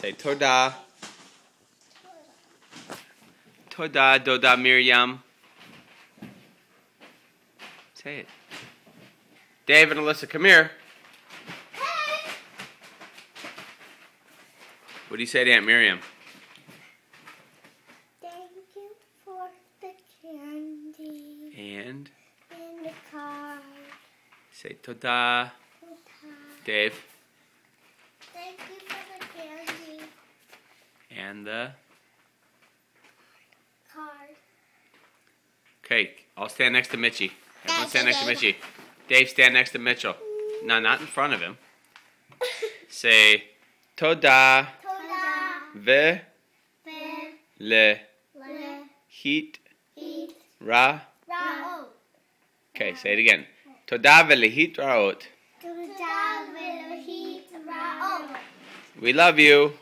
Say Toda. Toda, Doda, Miriam. Say it. Dave and Alyssa, come here. Hey. What do you say to Aunt Miriam? Thank you for the candy. And the card. say Toda. Dave. Thank you for the candy. And the Card. Okay, I'll stand next to Mitchie. Everyone That's stand next to okay. Mitchie. Dave, stand next to Mitchell. No, not in front of him. Say Toda Toda. ve Ve. le Le. hit Eat. ra. Rao. Okay, say it again. Toda ve le hit raot. Toda. Ve. Rao. We love you.